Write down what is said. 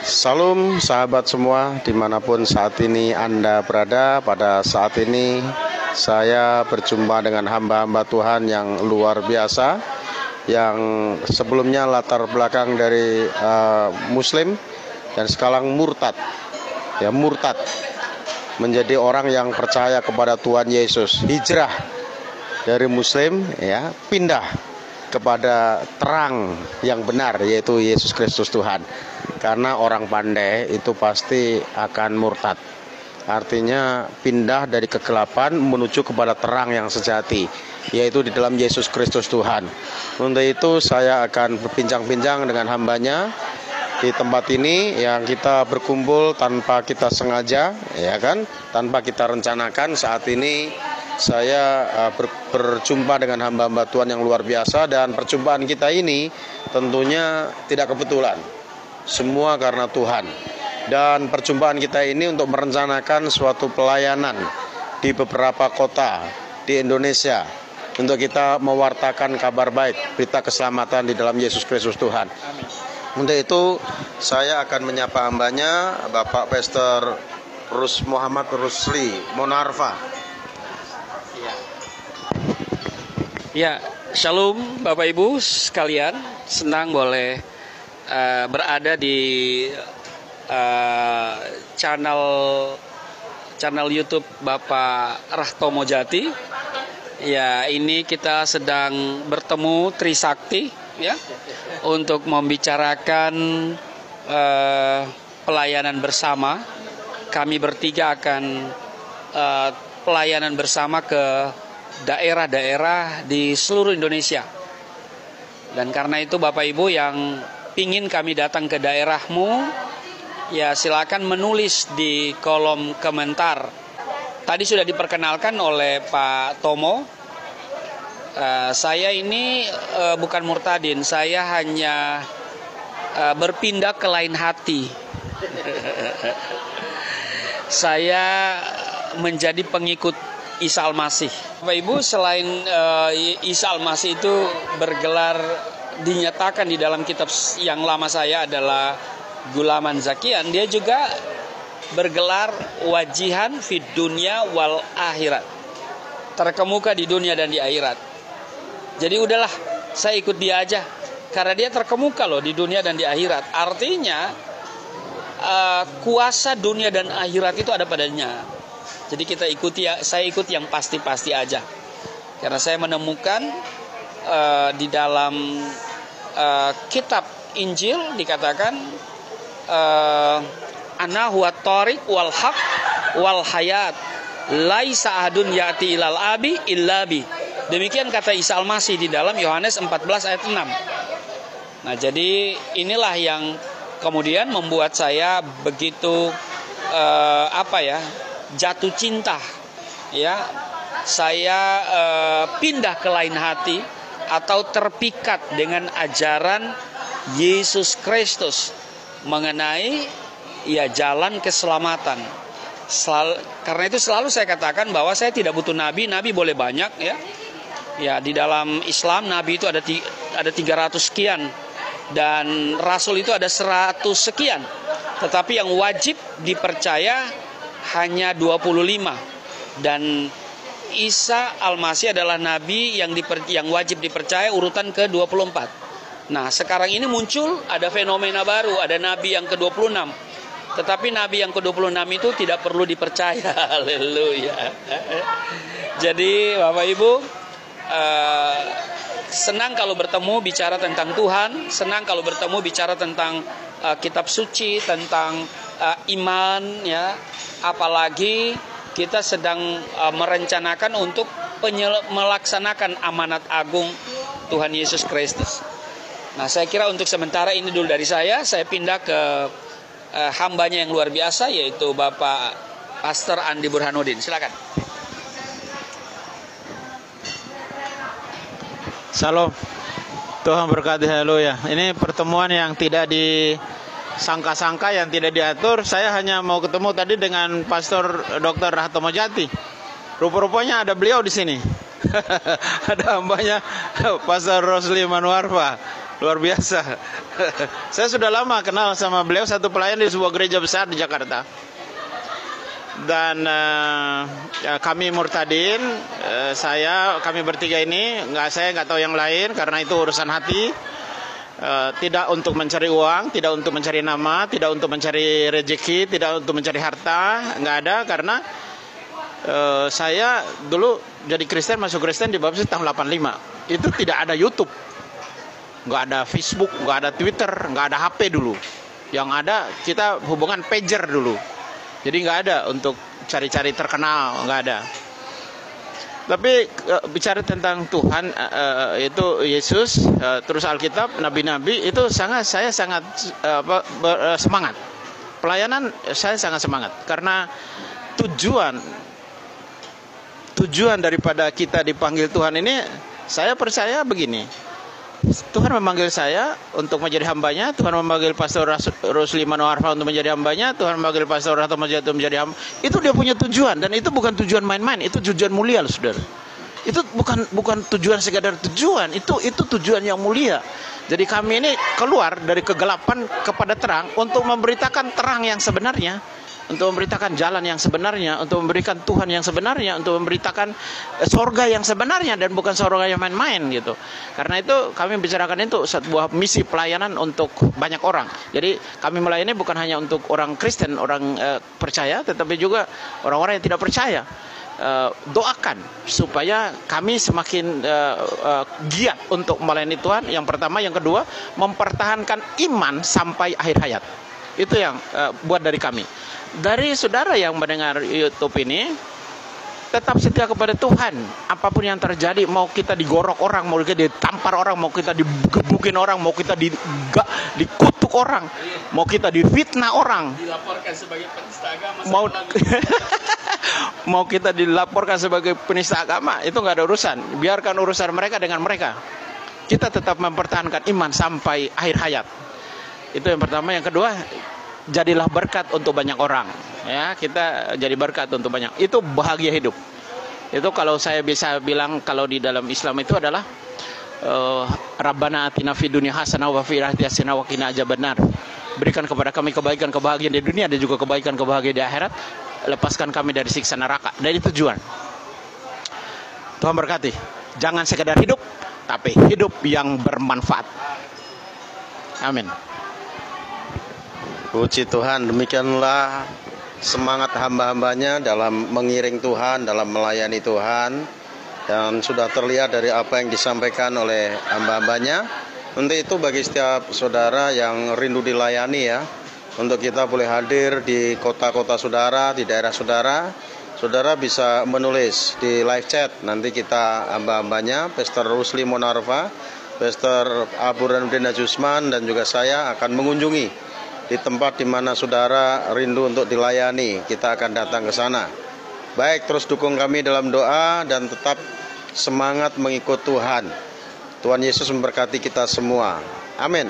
Salam sahabat semua, dimanapun saat ini Anda berada. Pada saat ini saya berjumpa dengan hamba-hamba Tuhan yang luar biasa, yang sebelumnya latar belakang dari Muslim dan sekarang murtad, murtad menjadi orang yang percaya kepada Tuhan Yesus, hijrah dari Muslim, pindah kepada terang yang benar, yaitu Yesus Kristus Tuhan. Karena orang pandai itu pasti akan murtad, artinya pindah dari kegelapan menuju kepada terang yang sejati, yaitu di dalam Yesus Kristus Tuhan. Untuk itu saya akan berbincang-bincang dengan hambanya di tempat ini yang kita berkumpul tanpa kita sengaja, tanpa kita rencanakan. Saat ini saya berjumpa dengan hamba-hamba Tuhan yang luar biasa, dan perjumpaan kita ini tentunya tidak kebetulan, semua karena Tuhan. Dan perjumpaan kita ini untuk merencanakan suatu pelayanan di beberapa kota di Indonesia, untuk kita mewartakan kabar baik, berita keselamatan di dalam Yesus Kristus Tuhan. Untuk itu saya akan menyapa hambanya, Bapak Pastor Muhammad Rusli Monarfa. Ya, Shalom Bapak Ibu sekalian, senang boleh berada di channel YouTube Bapak Rahtomo Jati. Ya, ini kita sedang bertemu Trisakti, untuk membicarakan pelayanan bersama. Kami bertiga akan pelayanan bersama ke daerah-daerah di seluruh Indonesia. Dan karena itu Bapak Ibu yang pingin kami datang ke daerahmu, ya silakan menulis di kolom komentar. Tadi sudah diperkenalkan oleh Pak Tomo. Saya ini bukan murtadin, saya hanya berpindah ke lain hati. Saya menjadi pengikut Isa Al-Masih. Bapak Ibu, selain Isa Al-Masih itu bergelar, dinyatakan di dalam kitab yang lama saya adalah Gulaman Zakian, dia juga bergelar wajihan fid dunya wal akhirat, terkemuka di dunia dan di akhirat. Jadi udahlah, saya ikut dia aja, karena dia terkemuka loh di dunia dan di akhirat. Artinya kuasa dunia dan akhirat itu ada padanya. Jadi saya ikut yang pasti-pasti aja. Karena saya menemukan di dalam kitab Injil dikatakan ana huwa thariq wal haq wal hayat laisa ahadun ya'ti ilal abi illa bi. Demikian kata Isa Al-Masih di dalam Yohanes 14 ayat 6. Nah, jadi inilah yang kemudian membuat saya begitu jatuh cinta, saya pindah ke lain hati atau terpikat dengan ajaran Yesus Kristus mengenai jalan keselamatan. Karena itu selalu saya katakan bahwa saya tidak butuh nabi boleh banyak, di dalam Islam nabi itu ada 300 sekian dan rasul itu ada 100 sekian, tetapi yang wajib dipercaya hanya 25, dan Isa Al-Masih adalah nabi yang wajib dipercaya urutan ke-24. Nah, sekarang ini muncul ada fenomena baru, ada nabi yang ke-26. Tetapi nabi yang ke-26 itu tidak perlu dipercaya. Haleluya. Jadi Bapak Ibu, senang kalau bertemu bicara tentang Tuhan, senang kalau bertemu bicara tentang kitab suci, tentang iman, apalagi kita sedang merencanakan untuk melaksanakan amanat agung Tuhan Yesus Kristus. Nah, saya kira untuk sementara ini dulu dari saya pindah ke hambanya yang luar biasa, yaitu Bapak Pastor Andi Burhanuddin. Silakan. Salam, Tuhan berkati. Haleluya. Ini pertemuan yang tidak disangka-sangka, yang tidak diatur. Saya hanya mau ketemu tadi dengan Pastor Dr. Rahtomo Jati. Rupa-rupanya ada beliau di sini. Ada hambanya Pastor Rusli Monarfa. Luar biasa. Saya sudah lama kenal sama beliau, satu pelayan di sebuah gereja besar di Jakarta. Dan kami murtadin, kami bertiga ini, saya nggak tahu yang lain karena itu urusan hati. Tidak untuk mencari uang, tidak untuk mencari nama, tidak untuk mencari rezeki, tidak untuk mencari harta, nggak ada, karena saya dulu jadi Kristen, masuk Kristen dibaptis tahun 85. Itu tidak ada YouTube, nggak ada Facebook, nggak ada Twitter, nggak ada HP dulu. Yang ada kita hubungan pager dulu. Jadi nggak ada untuk cari-cari terkenal, nggak ada. Tapi bicara tentang Tuhan, itu Yesus, terus Alkitab, Nabi-Nabi, itu saya sangat semangat. Pelayanan saya sangat semangat karena tujuan daripada kita dipanggil Tuhan ini, saya percaya begini. Tuhan memanggil saya untuk menjadi hambanya, Tuhan memanggil Pastor Rusli Manoarfa untuk menjadi hambanya, Tuhan memanggil Pastor Rahto Mojati untuk menjadi hamba. Itu dia punya tujuan, dan itu bukan tujuan main-main, itu tujuan mulia, saudara. Itu bukan tujuan sekadar tujuan, itu tujuan yang mulia. Jadi kami ini keluar dari kegelapan kepada terang untuk memberitakan terang yang sebenarnya, untuk memberitakan jalan yang sebenarnya, untuk memberikan Tuhan yang sebenarnya, untuk memberitakan sorga yang sebenarnya, dan bukan sorga yang main-main gitu. Karena itu kami bicarakan itu sebuah misi pelayanan untuk banyak orang. Jadi kami melayani bukan hanya untuk orang Kristen, orang percaya, tetapi juga orang-orang yang tidak percaya. Doakan supaya kami semakin giat untuk melayani Tuhan. Yang pertama, yang kedua, mempertahankan iman sampai akhir hayat. Itu yang buat dari kami. Dari saudara yang mendengar YouTube ini, tetap setia kepada Tuhan. Apapun yang terjadi, mau kita digorok orang, mau kita ditampar orang, mau kita digebukin orang, mau kita dikutuk orang, mau kita difitnah orang, Dilaporkan sebagai penista agama. mau kita dilaporkan sebagai penista agama, itu nggak ada urusan. Biarkan urusan mereka dengan mereka. Kita tetap mempertahankan iman sampai akhir hayat. Itu yang pertama. Yang kedua, jadilah berkat untuk banyak orang. Ya, kita jadi berkat untuk banyak. Itu bahagia hidup. Itu kalau saya bisa bilang, kalau di dalam Islam itu adalah Rabbana atina fid dunya hasanah wa fil akhirati hasanah wa qina adzabannar. Berikan kepada kami kebaikan kebahagiaan di dunia dan juga kebaikan kebahagiaan di akhirat. Lepaskan kami dari siksa neraka. Dari tujuan. Tuhan berkati. Jangan sekedar hidup, tapi hidup yang bermanfaat. Amin. Puji Tuhan, demikianlah semangat hamba-hambanya dalam mengiring Tuhan, dalam melayani Tuhan. Dan sudah terlihat dari apa yang disampaikan oleh hamba-hambanya. Untuk itu bagi setiap saudara yang rindu dilayani ya, untuk kita boleh hadir di kota-kota saudara, di daerah saudara. Saudara bisa menulis di live chat, nanti kita hamba-hambanya, Pastor Rusli Monarva, Pastor Abu Ranudin Najusman, dan juga saya akan mengunjungi di tempat di mana saudara rindu untuk dilayani. Kita akan datang ke sana. Baik, terus dukung kami dalam doa dan tetap semangat mengikut Tuhan. Tuhan Yesus memberkati kita semua. Amin.